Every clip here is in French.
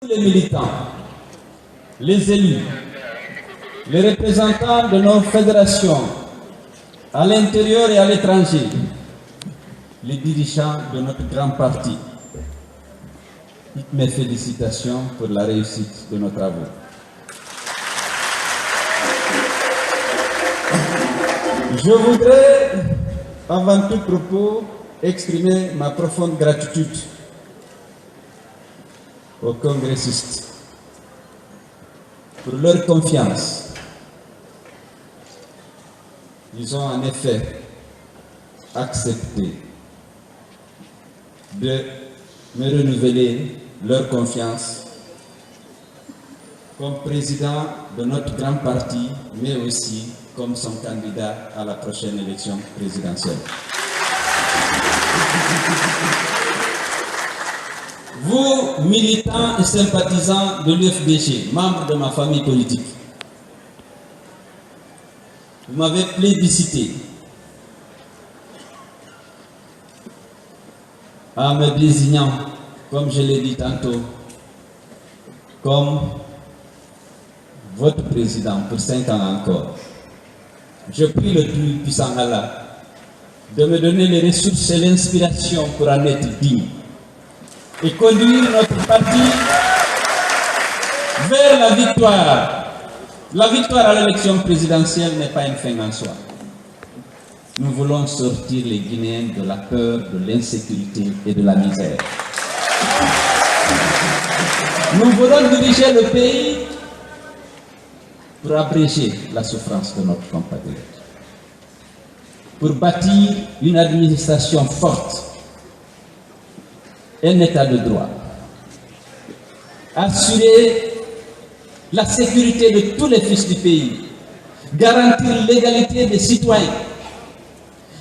Les militants, les élus, les représentants de nos fédérations, à l'intérieur et à l'étranger, les dirigeants de notre grand parti, toutes mes félicitations pour la réussite de nos travaux. Je voudrais, avant tout propos, exprimer ma profonde gratitude aux congressistes pour leur confiance. Ils ont en effet accepté de me renouveler leur confiance comme président de notre grand parti, mais aussi comme son candidat à la prochaine élection présidentielle. Vous, militants et sympathisants de l'UFDG, membres de ma famille politique, vous m'avez plébiscité en me désignant, comme je l'ai dit tantôt, comme votre président pour 5 ans encore. Je prie le Tout-Puissant Allah de me donner les ressources et l'inspiration pour en être digne et conduire notre parti vers la victoire. La victoire à l'élection présidentielle n'est pas une fin en soi. Nous voulons sortir les Guinéens de la peur, de l'insécurité et de la misère. Nous voulons diriger le pays pour abréger la souffrance de notre compatriote, pour bâtir une administration forte, un état de droit, assurer la sécurité de tous les fils du pays, garantir l'égalité des citoyens,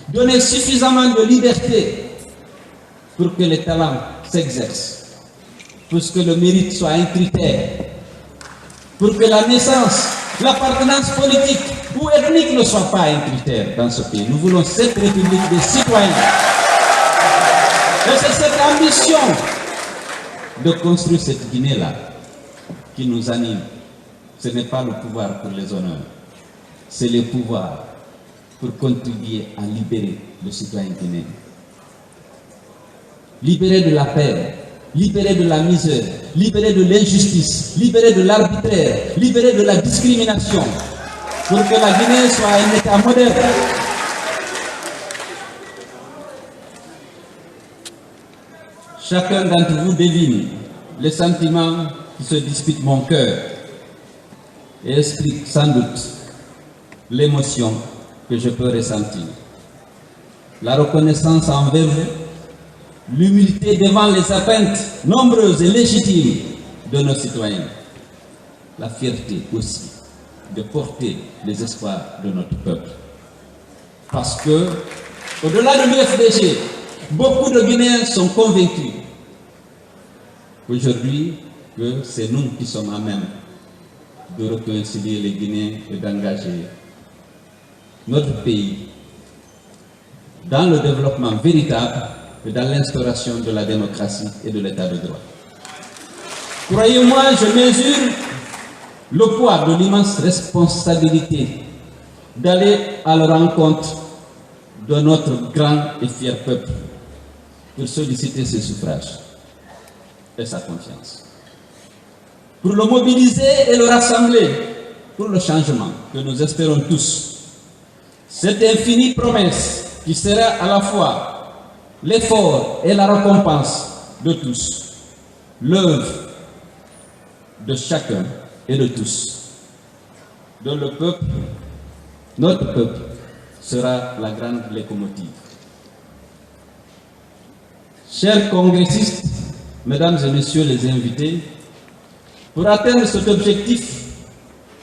donner suffisamment de liberté pour que les talents s'exercent, pour que le mérite soit un critère, pour que la naissance, l'appartenance politique ou ethnique ne soit pas un critère dans ce pays. Nous voulons cette république des citoyens. Et c'est cette ambition de construire cette Guinée-là qui nous anime. Ce n'est pas le pouvoir pour les honneurs, c'est le pouvoir pour contribuer à libérer le citoyen guinéen. Libérer de la paix, libérer de la misère, libérer de l'injustice, libérer de l'arbitraire, libérer de la discrimination, pour que la Guinée soit un État moderne. Chacun d'entre vous devine les sentiments qui se disputent mon cœur et explique sans doute l'émotion que je peux ressentir. La reconnaissance envers vous, l'humilité devant les atteintes nombreuses et légitimes de nos citoyens, la fierté aussi de porter les espoirs de notre peuple. Parce que, au-delà de l'UFDG, beaucoup de Guinéens sont convaincus aujourd'hui que c'est nous qui sommes à même de réconcilier les Guinéens et d'engager notre pays dans le développement véritable et dans l'instauration de la démocratie et de l'état de droit. Croyez-moi, je mesure le poids de l'immense responsabilité d'aller à la rencontre de notre grand et fier peuple pour solliciter ses suffrages et sa confiance, pour le mobiliser et le rassembler pour le changement que nous espérons tous. Cette infinie promesse qui sera à la fois l'effort et la récompense de tous, l'œuvre de chacun et de tous, dont le peuple, notre peuple, sera la grande locomotive. Chers congressistes, mesdames et messieurs les invités, pour atteindre cet objectif,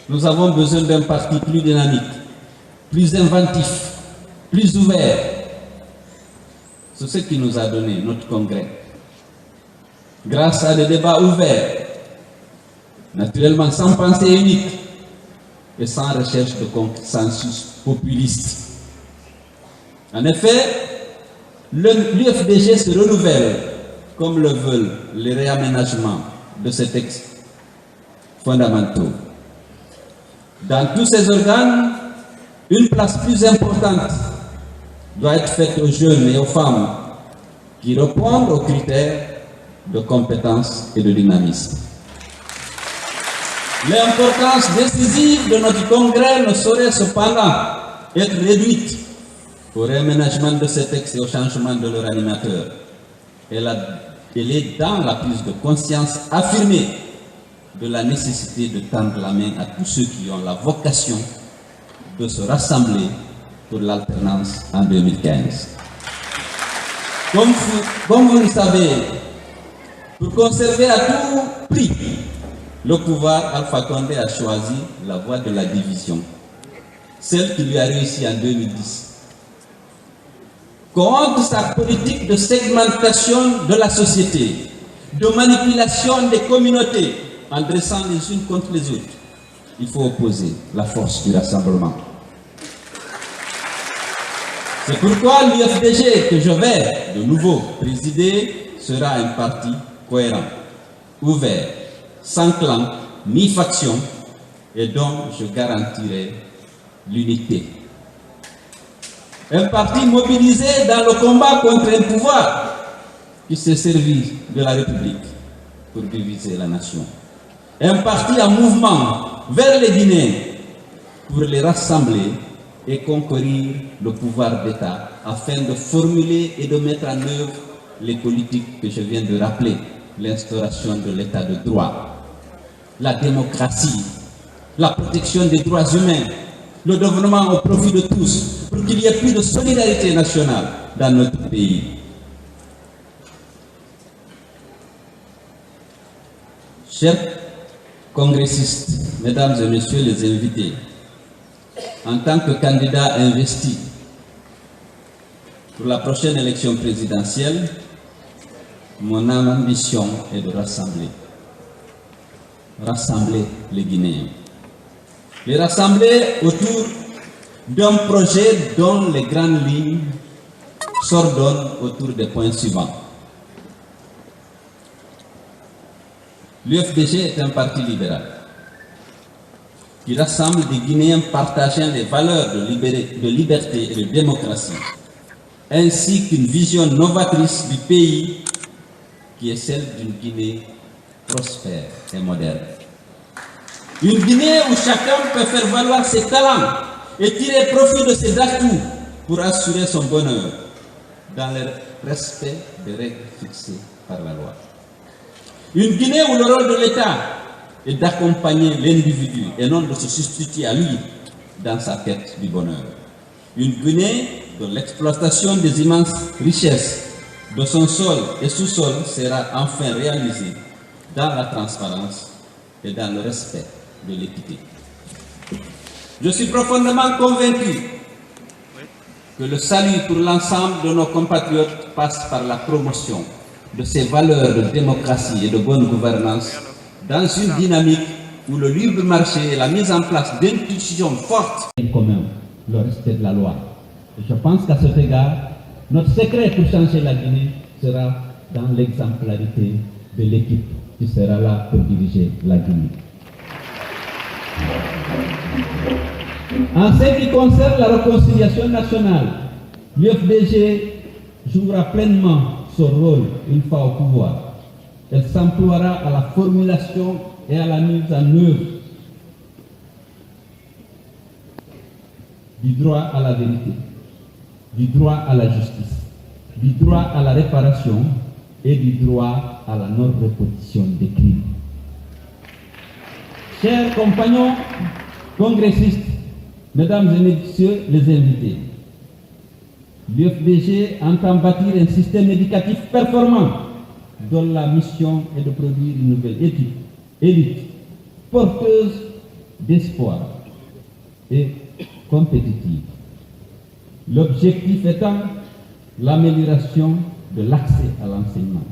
nous avons besoin d'un parti plus dynamique, plus inventif, plus ouvert. C'est ce qui nous a donné notre congrès. Grâce à des débats ouverts, naturellement sans pensée unique et sans recherche de consensus populiste. En effet, l'UFDG se renouvelle comme le veulent les réaménagements de ces textes fondamentaux. Dans tous ces organes, une place plus importante doit être faite aux jeunes et aux femmes qui répondent aux critères de compétence et de dynamisme. L'importance décisive de notre congrès ne saurait cependant être réduite au réaménagement de ces textes et au changement de leur animateur. Elle est dans la prise de conscience affirmée de la nécessité de tendre la main à tous ceux qui ont la vocation de se rassembler pour l'alternance en 2015. Comme vous le savez, pour conserver à tout prix le pouvoir, Alpha Condé a choisi la voie de la division, celle qui lui a réussi en 2010. Contre sa politique de segmentation de la société, de manipulation des communautés en dressant les unes contre les autres, il faut opposer la force du rassemblement. C'est pourquoi l'UFDG que je vais de nouveau présider sera un parti cohérent, ouvert, sans clan ni faction, et dont je garantirai l'unité. Un parti mobilisé dans le combat contre un pouvoir qui s'est servi de la République pour diviser la nation. Un parti en mouvement vers les Guinéens pour les rassembler et conquérir le pouvoir d'État afin de formuler et de mettre en œuvre les politiques que je viens de rappeler, l'instauration de l'État de droit, la démocratie, la protection des droits humains, le développement au profit de tous, pour qu'il y ait plus de solidarité nationale dans notre pays. Chers congressistes, mesdames et messieurs les invités, en tant que candidat investi pour la prochaine élection présidentielle, mon ambition est de rassembler les Guinéens. Les rassembler autour d'un projet dont les grandes lignes s'ordonnent autour des points suivants. L'UFDG est un parti libéral qui rassemble des Guinéens partageant les valeurs de liberté et de démocratie, ainsi qu'une vision novatrice du pays qui est celle d'une Guinée prospère et moderne. Une Guinée où chacun peut faire valoir ses talents et tirer profit de ses atouts pour assurer son bonheur dans le respect des règles fixées par la loi. Une Guinée où le rôle de l'État est d'accompagner l'individu et non de se substituer à lui dans sa quête du bonheur. Une Guinée dont l'exploitation des immenses richesses de son sol et sous-sol sera enfin réalisée dans la transparence et dans le respect de l'équité. Je suis profondément convaincu que le salut pour l'ensemble de nos compatriotes passe par la promotion de ces valeurs de démocratie et de bonne gouvernance dans une dynamique où le libre marché et la mise en place d'institutions fortes en commun, le respect de la loi. Et je pense qu'à cet égard, notre secret pour changer la Guinée sera dans l'exemplarité de l'équipe qui sera là pour diriger la Guinée. En ce qui concerne la réconciliation nationale, l'UFDG jouera pleinement son rôle une fois au pouvoir. Elle s'emploiera à la formulation et à la mise en œuvre du droit à la vérité, du droit à la justice, du droit à la réparation et du droit à la non-répétition des crimes. Chers compagnons congressistes, mesdames et messieurs les invités, l'UFDG entend bâtir un système éducatif performant dont la mission est de produire une nouvelle élite porteuse d'espoir et compétitive. L'objectif étant l'amélioration de l'accès à l'enseignement,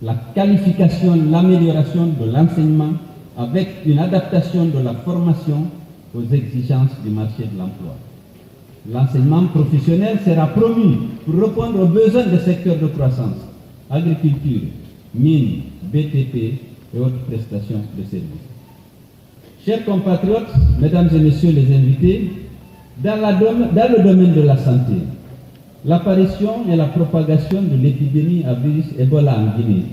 la qualification, l'amélioration de l'enseignement avec une adaptation de la formation aux exigences du marché de l'emploi. L'enseignement professionnel sera promu pour répondre aux besoins des secteurs de croissance, agriculture, mines, BTP, et autres prestations de services. Chers compatriotes, mesdames et messieurs les invités, dans le domaine de la santé, l'apparition et la propagation de l'épidémie à virus Ebola en Guinée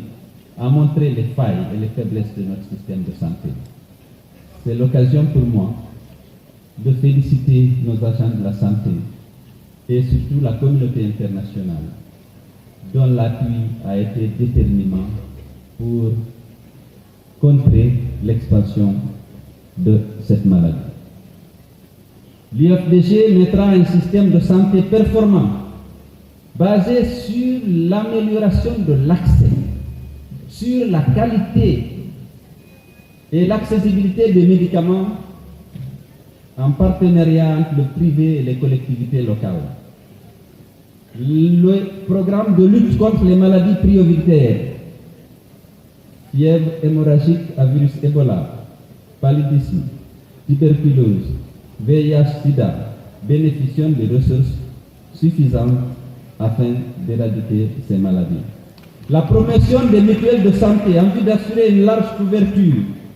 a montré les failles et les faiblesses de notre système de santé. C'est l'occasion pour moi de féliciter nos agents de la santé et surtout la communauté internationale, dont l'appui a été déterminant pour contrer l'expansion de cette maladie. L'IFDG mettra un système de santé performant, basé sur l'amélioration de l'accès, sur la qualité et l'accessibilité des médicaments en partenariat entre le privé et les collectivités locales. Le programme de lutte contre les maladies prioritaires, fièvre hémorragique à virus Ebola, paludisme, tuberculose, VIH-Sida, bénéficient de ressources suffisantes afin d'éradiquer ces maladies. La promotion des mutuelles de santé en vue d'assurer une large couverture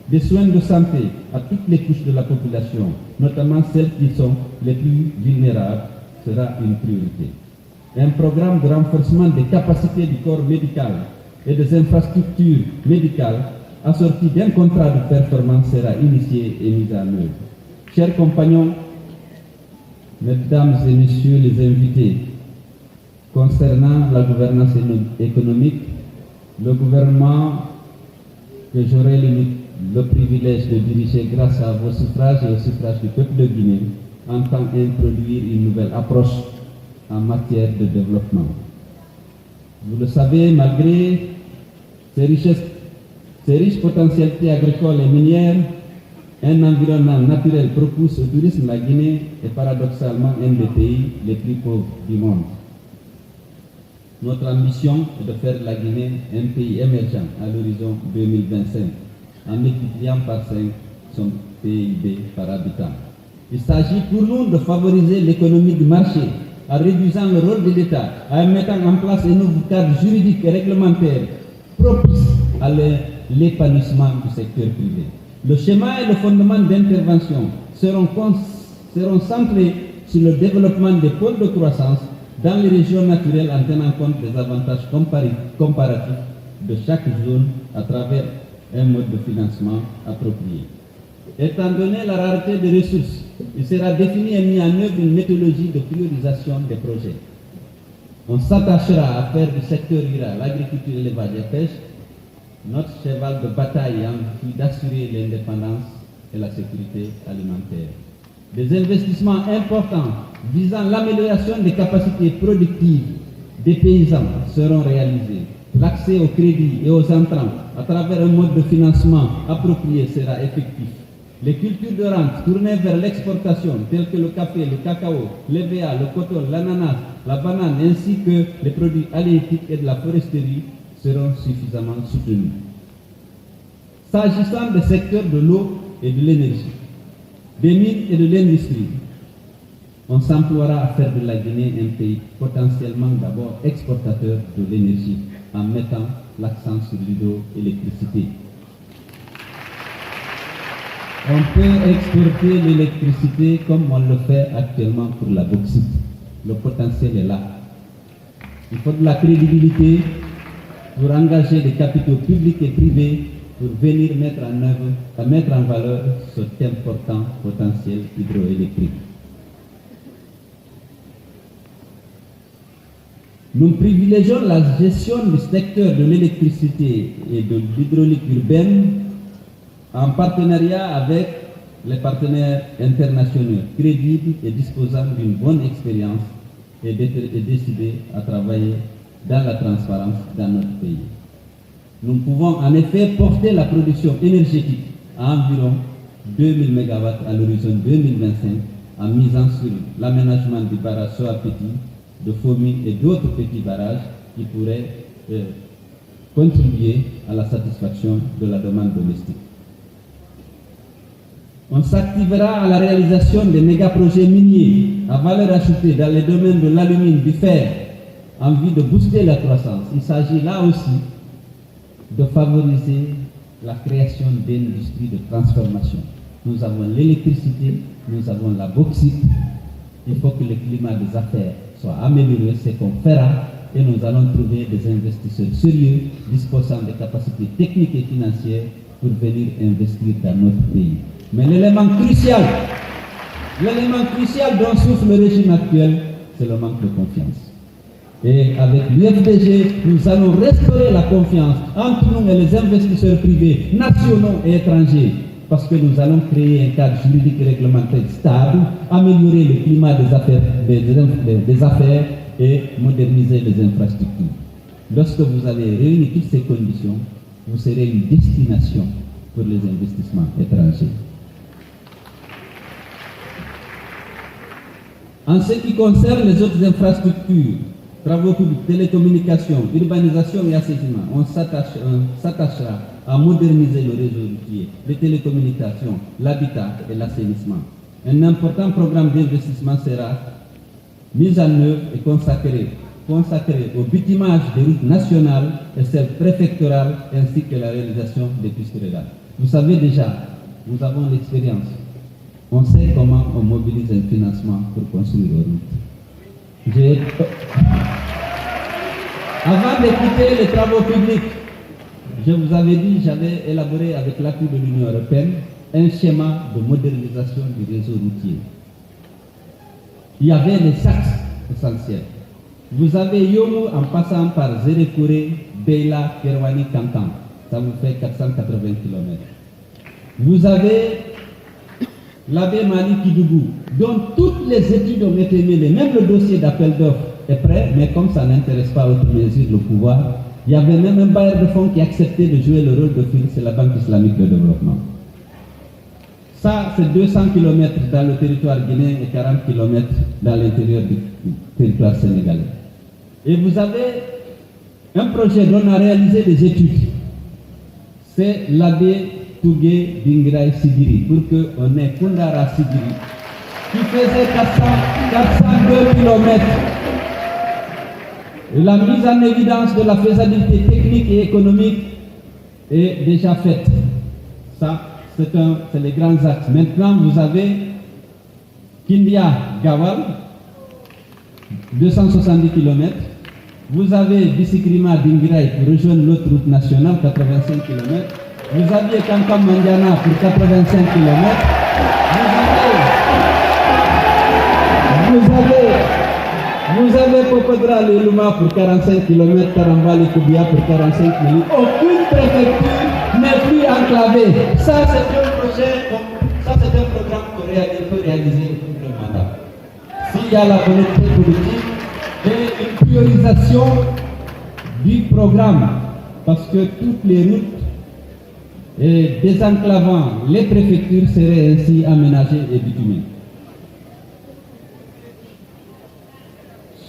des soins de santé à toutes les couches de la population, notamment celles qui sont les plus vulnérables, sera une priorité. Un programme de renforcement des capacités du corps médical et des infrastructures médicales assorti d'un contrat de performance sera initié et mis en œuvre. Chers compagnons, mesdames et messieurs les invités, concernant la gouvernance économique, le gouvernement que j'aurai le privilège de diriger grâce à vos suffrages et au suffrage du peuple de Guinée entend introduire une nouvelle approche en matière de développement. Vous le savez, malgré ces riches potentialités agricoles et minières, un environnement naturel propulse au tourisme. La Guinée est paradoxalement un des pays les plus pauvres du monde. Notre ambition est de faire de la Guinée un pays émergent à l'horizon 2025, en multipliant par 5 son PIB par habitant. Il s'agit pour nous de favoriser l'économie du marché, en réduisant le rôle de l'État, en mettant en place un nouveau cadre juridique et réglementaire propice à l'épanouissement du secteur privé. Le schéma et le fondement d'intervention seront centrés sur le développement des pôles de croissance dans les régions naturelles en tenant compte des avantages comparatifs de chaque zone à travers un mode de financement approprié. Étant donné la rareté des ressources, il sera défini et mis en œuvre une méthodologie de priorisation des projets. On s'attachera à faire du secteur rural, l'agriculture, l'élevage et la pêche notre cheval de bataille en vue d'assurer l'indépendance et la sécurité alimentaire. Des investissements importants visant l'amélioration des capacités productives des paysans seront réalisés. L'accès au crédit et aux entrants à travers un mode de financement approprié sera effectif. Les cultures de rente tournées vers l'exportation, telles que le café, le cacao, l'EVA, le coton, l'ananas, la banane, ainsi que les produits halieutiques et de la foresterie, seront suffisamment soutenus. S'agissant des secteurs de l'eau et de l'énergie, des mines et de l'industrie, on s'emploiera à faire de la Guinée un pays potentiellement d'abord exportateur de l'énergie en mettant l'accent sur l'hydroélectricité. On peut exporter l'électricité comme on le fait actuellement pour la bauxite. Le potentiel est là. Il faut de la crédibilité pour engager des capitaux publics et privés pour venir mettre en valeur cet important potentiel hydroélectrique. Nous privilégions la gestion du secteur de l'électricité et de l'hydraulique urbaine en partenariat avec les partenaires internationaux crédibles et disposant d'une bonne expérience et décidés à travailler dans la transparence dans notre pays. Nous pouvons en effet porter la production énergétique à environ 2000 MW à l'horizon 2025 en misant sur l'aménagement du barrage Soapeti, de Fomi et d'autres petits barrages qui pourraient contribuer à la satisfaction de la demande domestique. On s'activera à la réalisation des méga-projets miniers à valeur ajoutée dans les domaines de l'alumine, du fer, en vue de booster la croissance. Il s'agit là aussi de favoriser la création d'industries de transformation. Nous avons l'électricité, nous avons la bauxite. Il faut que le climat des affaires soit amélioré, c'est qu'on fera, et nous allons trouver des investisseurs sérieux, disposant de capacités techniques et financières pour venir investir dans notre pays. Mais l'élément crucial dont souffre le régime actuel, c'est le manque de confiance. Et avec l'UFDG, nous allons restaurer la confiance entre nous et les investisseurs privés, nationaux et étrangers, parce que nous allons créer un cadre juridique et réglementaire stable, améliorer le climat des affaires et moderniser les infrastructures. Lorsque vous avez réuni toutes ces conditions, vous serez une destination pour les investissements étrangers. En ce qui concerne les autres infrastructures, travaux publics, télécommunications, urbanisation et assainissement, on s'attachera à moderniser le réseau routier, les télécommunications, l'habitat et l'assainissement. Un important programme d'investissement sera mis en œuvre et consacré au bitumage des routes nationales et celles préfectorales, ainsi que la réalisation des pistes rurales. Vous savez déjà, nous avons l'expérience. On sait comment on mobilise un financement pour construire les routes. Avant d'écouter les travaux publics, je vous avais dit, j'avais élaboré avec l'appui de l'Union européenne un schéma de modernisation du réseau routier. Il y avait les axes essentiels. Vous avez Yomo en passant par Zérékouré, Beila, Kerwani, Kankan. Ça vous fait 480 km. Vous avez l'abbé Mali Kidougou, dont toutes les études ont été menées, même le dossier d'appel d'offres est prêt, mais comme ça n'intéresse pas autre mesure le pouvoir, il y avait même un bailleur de fonds qui acceptait de jouer le rôle de fil, c'est la Banque islamique de développement. Ça, c'est 200 km dans le territoire guinéen et 40 km dans l'intérieur du territoire sénégalais. Et vous avez un projet dont on a réalisé des études. C'est l'abbé Tougué Dingirai Sigiri, pour qu'on ait Kundara Sigiri, qui faisait 402 km. Et la mise en évidence de la faisabilité technique et économique est déjà faite. Ça, c'est les grands axes. Maintenant, vous avez Kindia Gawal, 270 km. Vous avez Bisikrima Dingirai pour rejoindre l'autre route nationale, 85 km. Vous aviez Kankam Mandiana pour 85 km. Vous avez Popodra Leluma pour 45 km, Tarambali Koubia pour 45 minutes. Aucune préfecture n'est plus enclavée. Ça, c'est un programme qu'on peut réaliser au cours du mandat. S'il y a la volonté politique et une priorisation du programme, parce que toutes les routes et désenclavant les préfectures seraient ainsi aménagées et bitumées.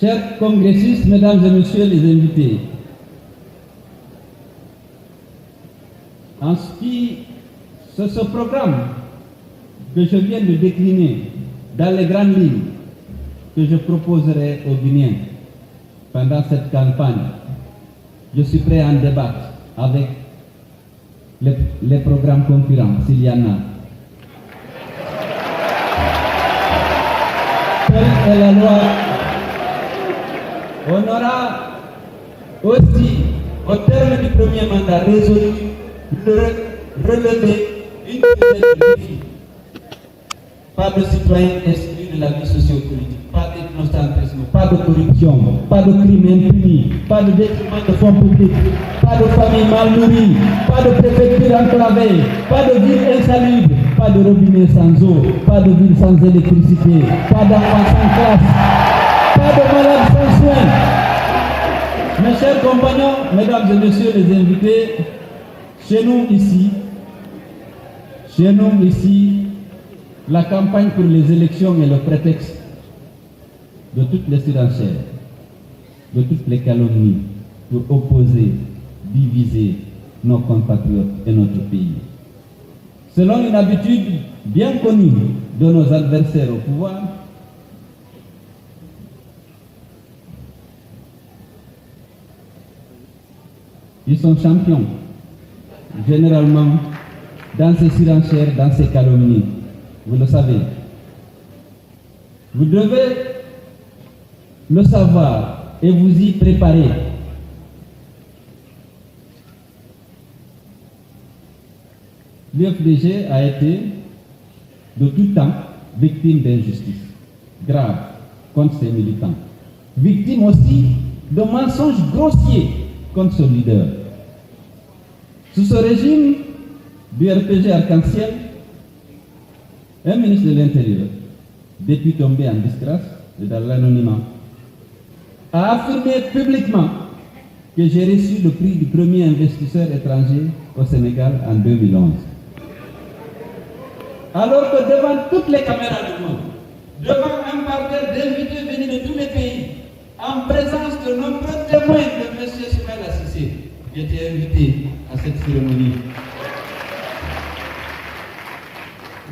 Chers congressistes, mesdames et messieurs les invités, c'est ce programme que je viens de décliner dans les grandes lignes que je proposerai aux Guinéens pendant cette campagne. Je suis prêt à en débattre avec les programmes concurrents, s'il y en a. Telle est la loi. On aura aussi, au terme du premier mandat, résolu de relever une dizaine de défis. Pas de citoyens exclus de la vie sociopolitique, pas d'ethnocentrisme, pas de corruption, pas de crimes impunis, pas de détriment de fonds publics, pas de familles mal nourries, pas de préfecture enclavée, pas de ville insalubre, pas de robinet sans eau, pas de ville sans électricité, pas d'enfants sans classe, pas de malades sans soins. Mes chers compagnons, mesdames et messieurs les invités, chez nous ici, la campagne pour les élections est le prétexte de toutes les surenchères, de toutes les calomnies pour opposer, diviser nos compatriotes et notre pays. Selon une habitude bien connue de nos adversaires au pouvoir, ils sont champions généralement dans ces surenchères, dans ces calomnies. Vous le savez. Vous devez le savoir et vous y préparer. L'UFDG a été de tout temps victime d'injustice grave contre ses militants. Victime aussi de mensonges grossiers contre son leader. Sous ce régime du RPG Arc-en-Ciel, un ministre de l'Intérieur, depuis tombé en disgrâce et dans l'anonymat, a affirmé publiquement que j'ai reçu le prix du premier investisseur étranger au Sénégal en 2011. Alors que devant toutes les caméras du monde, devant un parterre d'invités venus de tous les pays, en présence de nombreux témoins de M. Soumaïla Cissé, qui était invité à cette cérémonie,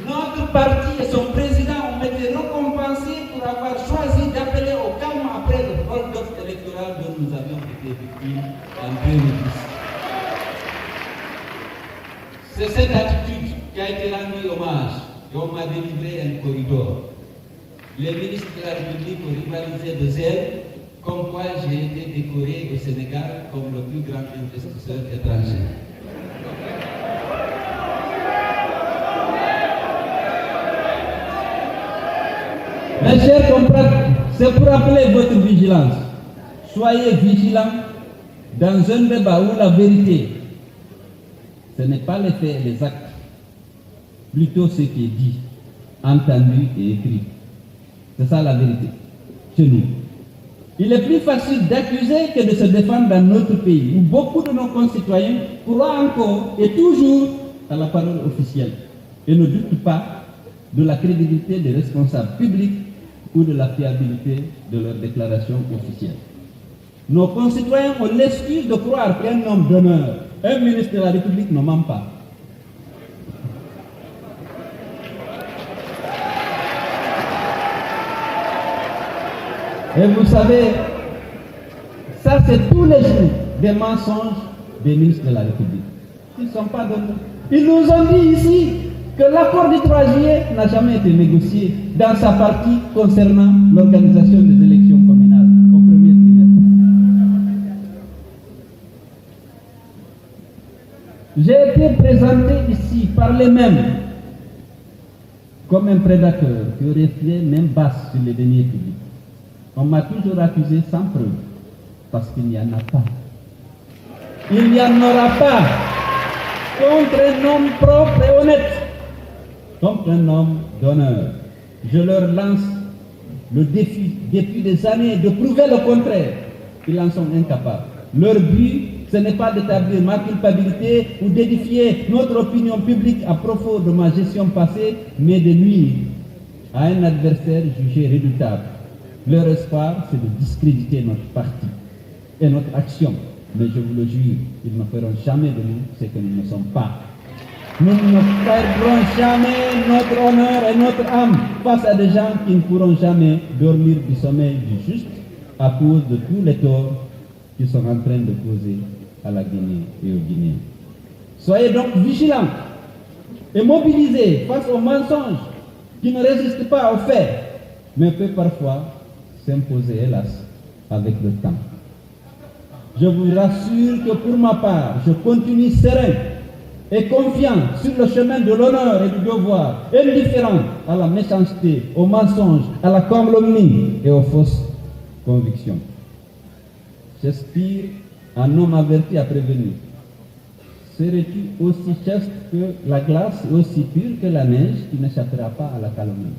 notre parti et son président ont été récompensés pour avoir choisi d'appeler au calme après le hold-up électoral dont nous avions été victimes en 2010. C'est cette attitude qui a été rendue hommage et on m'a délivré un corridor. Les ministres de la République ont rivalisé de zèle, comme quoi j'ai été décoré au Sénégal comme le plus grand investisseur étranger. Mes chers compatriotes, c'est pour appeler votre vigilance. Soyez vigilants dans un débat où la vérité, ce n'est pas les faits et les actes, plutôt ce qui est dit, entendu et écrit. C'est ça la vérité, chez nous. Il est plus facile d'accuser que de se défendre dans notre pays, où beaucoup de nos concitoyens croient encore et toujours à la parole officielle et ne doutent pas de la crédibilité des responsables publics ou de la fiabilité de leurs déclarations officielles. Nos concitoyens ont l'excuse de croire qu'un homme d'honneur, un ministre de la République ne ment pas. Et vous savez, ça c'est tous les jours des mensonges des ministres de la République. Ils ne sont pas d'honneur. Ils nous ont dit ici que l'accord du 3 juillet n'a jamais été négocié dans sa partie concernant l'organisation des élections communales au premier trimestre. J'ai été présenté ici par les mêmes comme un prédateur qui aurait fait même basse sur les deniers publics. On m'a toujours accusé sans preuve, parce qu'il n'y en a pas. Il n'y en aura pas contre un homme propre et honnête, contre un homme d'honneur. Je leur lance le défi, depuis des années, de prouver le contraire. Ils en sont incapables. Leur but, ce n'est pas d'établir ma culpabilité ou d'édifier notre opinion publique à propos de ma gestion passée, mais de nuire à un adversaire jugé redoutable. Leur espoir, c'est de discréditer notre parti et notre action. Mais je vous le jure, ils ne feront jamais de nous ce que nous ne sommes pas. Nous ne perdrons jamais notre honneur et notre âme face à des gens qui ne pourront jamais dormir du sommeil du juste à cause de tous les torts qu'ils sont en train de causer à la Guinée et aux Guinéens. Soyez donc vigilants et mobilisés face aux mensonges qui ne résistent pas aux faits, mais peuvent parfois s'imposer, hélas, avec le temps. Je vous rassure que pour ma part, je continue serein et confiant sur le chemin de l'honneur et du devoir, indifférent à la méchanceté, aux mensonges, à la calomnie et aux fausses convictions. J'aspire un homme averti à prévenir. Serais-tu aussi chaste que la glace et aussi pur que la neige qui n'échappera pas à la calomnie?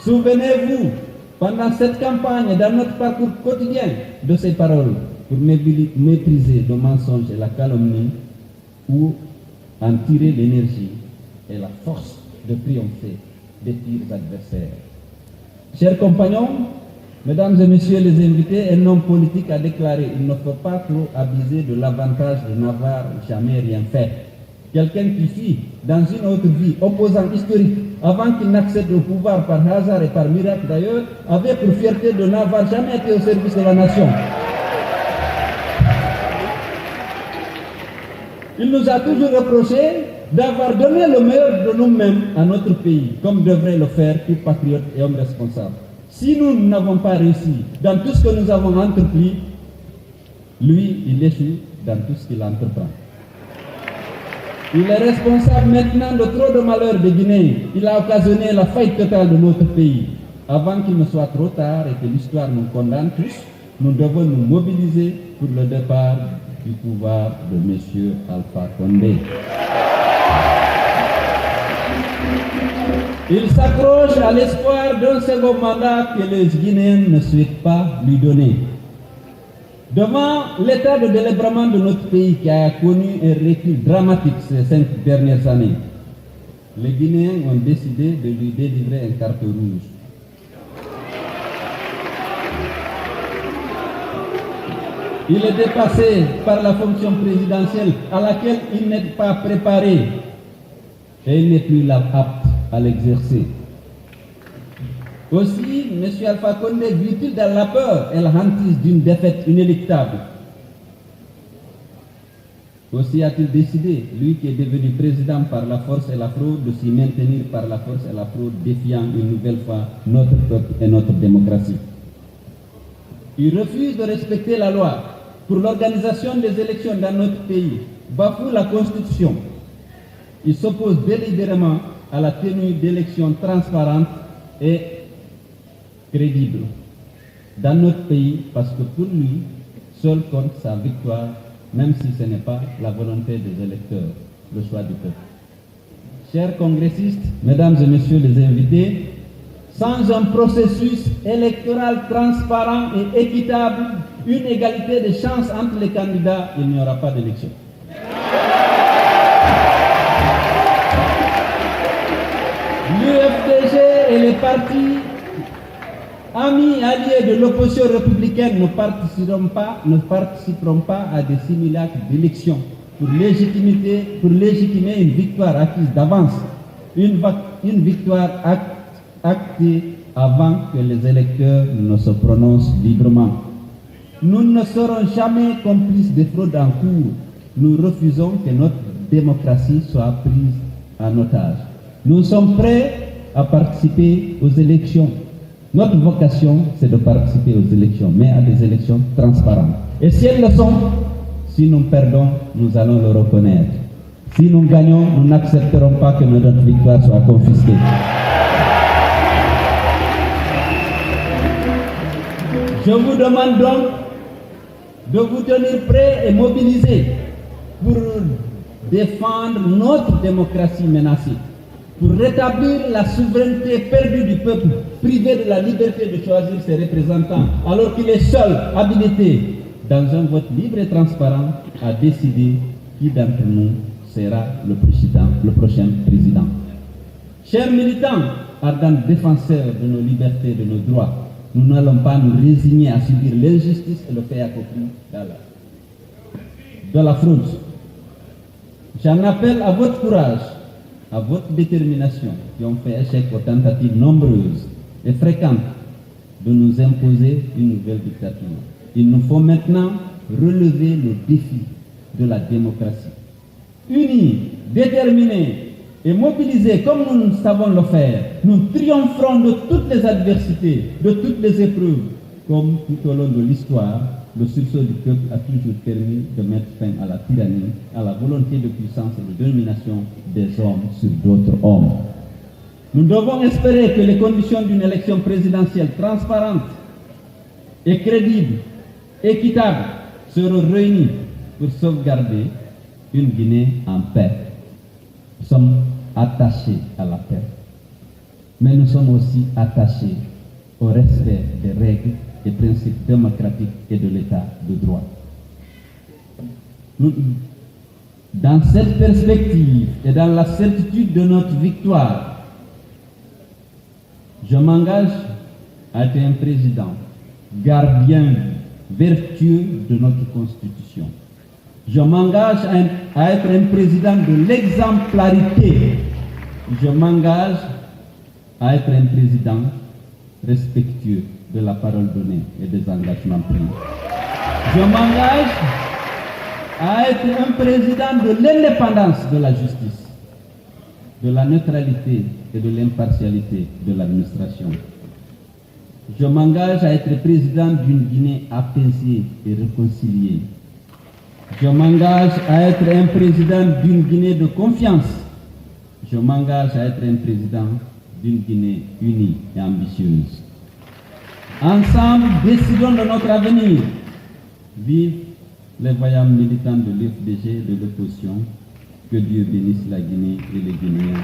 Souvenez-vous, pendant cette campagne, dans notre parcours quotidien, de ces paroles pour mépriser le mensonge et la calomnie, ou en tirer l'énergie et la force de triompher des pires adversaires. Chers compagnons, mesdames et messieurs les invités, un homme politique a déclaré: il ne faut pas trop abuser de l'avantage de n'avoir jamais rien fait. Quelqu'un qui fut, dans une autre vie, opposant historique, avant qu'il n'accède au pouvoir par hasard et par miracle d'ailleurs, avait pour fierté de n'avoir jamais été au service de la nation. il nous a toujours reproché d'avoir donné le meilleur de nous-mêmes à notre pays, comme devrait le faire tout patriote et homme responsable. Si nous n'avons pas réussi dans tout ce que nous avons entrepris, lui, il échoue dans tout ce qu'il entreprend. Il est responsable maintenant de trop de malheurs des Guinéens. Il a occasionné la faillite totale de notre pays. Avant qu'il ne soit trop tard et que l'histoire nous condamne tous, nous devons nous mobiliser pour le départ du pouvoir de M. Alpha Condé. Il s'accroche à l'espoir d'un second mandat que les Guinéens ne souhaitent pas lui donner. Devant l'état de délabrement de notre pays qui a connu un recul dramatique ces 5 dernières années, les Guinéens ont décidé de lui délivrer un carton rouge. Il est dépassé par la fonction présidentielle à laquelle il n'est pas préparé et il n'est plus apte à l'exercer. Aussi, M. Alpha Condé vit-il dans la peur et la hantise d'une défaite inéluctable. Aussi a-t-il décidé, lui qui est devenu président par la force et la fraude, de s'y maintenir par la force et la fraude, défiant une nouvelle fois notre peuple et notre démocratie. Il refuse de respecter la loi pour l'organisation des élections dans notre pays, bafoue la Constitution. Il s'oppose délibérément à la tenue d'élections transparentes et crédibles dans notre pays parce que pour lui, seul compte sa victoire, même si ce n'est pas la volonté des électeurs, le choix du peuple. Chers congressistes, mesdames et messieurs les invités, sans un processus électoral transparent et équitable, une égalité de chances entre les candidats, il n'y aura pas d'élection. L'UFDG et les partis amis alliés de l'opposition républicaine ne participeront pas à des simulacres d'élections pour légitimer une victoire acquise d'avance, une victoire actée avant que les électeurs ne se prononcent librement. Nous ne serons jamais complices des fraudes en cours. Nous refusons que notre démocratie soit prise en otage. Nous sommes prêts à participer aux élections. Notre vocation, c'est de participer aux élections, mais à des élections transparentes. Et si elles le sont, si nous perdons, nous allons le reconnaître. Si nous gagnons, nous n'accepterons pas que notre victoire soit confisquée. Je vous demande donc de vous tenir prêts et mobilisés pour défendre notre démocratie menacée, pour rétablir la souveraineté perdue du peuple, privé de la liberté de choisir ses représentants, alors qu'il est seul habilité, dans un vote libre et transparent, à décider qui d'entre nous sera le prochain président. Chers militants, ardents défenseurs de nos libertés, de nos droits, nous n'allons pas nous résigner à subir l'injustice et le fait accompli de la fraude. J'en appelle à votre courage, à votre détermination, qui ont fait échec aux tentatives nombreuses et fréquentes de nous imposer une nouvelle dictature. Il nous faut maintenant relever le défi de la démocratie. Unis, déterminés et mobilisés comme nous savons le faire, nous triompherons de toutes les adversités, de toutes les épreuves. Comme tout au long de l'histoire, le sursaut du peuple a toujours permis de mettre fin à la tyrannie, à la volonté de puissance et de domination des hommes sur d'autres hommes. Nous devons espérer que les conditions d'une élection présidentielle transparente et crédible, équitable, seront réunies pour sauvegarder une Guinée en paix. Nous sommes attachés à la paix, mais nous sommes aussi attachés au respect des règles, des principes démocratiques et de l'état de droit. Dans cette perspective et dans la certitude de notre victoire, je m'engage à être un président gardien vertueux de notre Constitution. Je m'engage à être un président de l'exemplarité. Je m'engage à être un président respectueux de la parole donnée et des engagements pris. Je m'engage à être un président de l'indépendance de la justice, de la neutralité et de l'impartialité de l'administration. Je m'engage à être président d'une Guinée apaisée et réconciliée. Je m'engage à être un président d'une Guinée de confiance. Je m'engage à être un président d'une Guinée unie et ambitieuse. Ensemble, décidons de notre avenir. Vive les vaillants militants de l'UFDG et de l'opposition. Que Dieu bénisse la Guinée et les Guinéens.